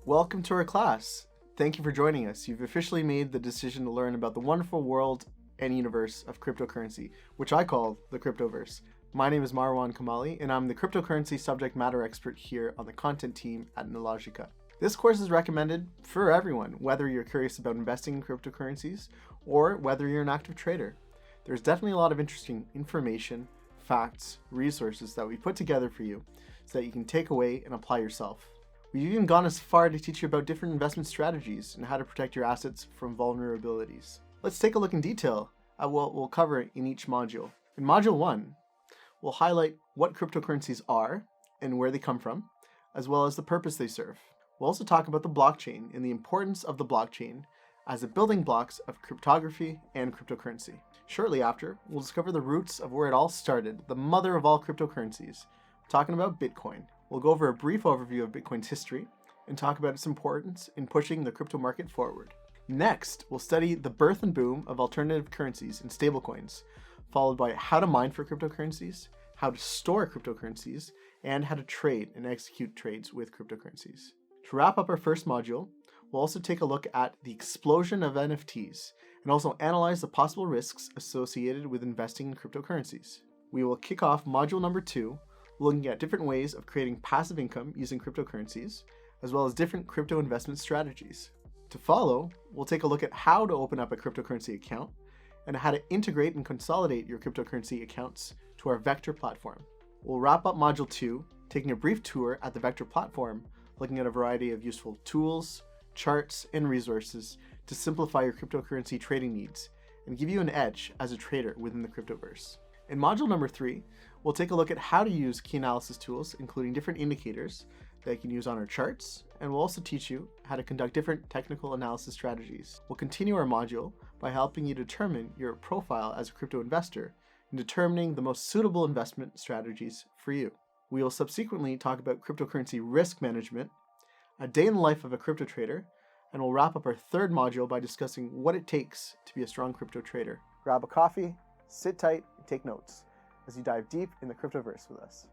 Welcome to our class. Thank you for joining us. You've officially made the decision to learn about the wonderful world and universe of cryptocurrency, which I call the Cryptoverse. My name is Marwan Kamali, and I'm the cryptocurrency subject matter expert here on the content team at Nalogica. This course is recommended for everyone, whether you're curious about investing in cryptocurrencies or whether you're an active trader. There's definitely a lot of interesting information, facts, resources that we put together for you so that you can take away and apply yourself. We've even gone as far to teach you about different investment strategies and how to protect your assets from vulnerabilities. Let's take a look in detail at what we'll cover in each module. In Module 1, we'll highlight what cryptocurrencies are and where they come from, as well as the purpose they serve. We'll also talk about the blockchain and the importance of the blockchain as the building blocks of cryptography and cryptocurrency. Shortly after, we'll discover the roots of where it all started, the mother of all cryptocurrencies, talking about Bitcoin. We'll go over a brief overview of Bitcoin's history and talk about its importance in pushing the crypto market forward. Next, we'll study the birth and boom of alternative currencies and stablecoins, followed by how to mine for cryptocurrencies, how to store cryptocurrencies, and how to trade and execute trades with cryptocurrencies. To wrap up our first module, we'll also take a look at the explosion of NFTs and also analyze the possible risks associated with investing in cryptocurrencies. We will kick off module number 2, looking at different ways of creating passive income using cryptocurrencies, as well as different crypto investment strategies. To follow, we'll take a look at how to open up a cryptocurrency account and how to integrate and consolidate your cryptocurrency accounts to our Vector platform. We'll wrap up Module 2, taking a brief tour at the Vector platform, looking at a variety of useful tools, charts, and resources to simplify your cryptocurrency trading needs and give you an edge as a trader within the Cryptoverse. In Module number 3, we'll take a look at how to use key analysis tools, including different indicators that you can use on our charts, and we'll also teach you how to conduct different technical analysis strategies. We'll continue our module by helping you determine your profile as a crypto investor and determining the most suitable investment strategies for you. We will subsequently talk about cryptocurrency risk management, a day in the life of a crypto trader, and we'll wrap up our third module by discussing what it takes to be a strong crypto trader. Grab a coffee, sit tight, and take notes as you dive deep in the Cryptoverse with us.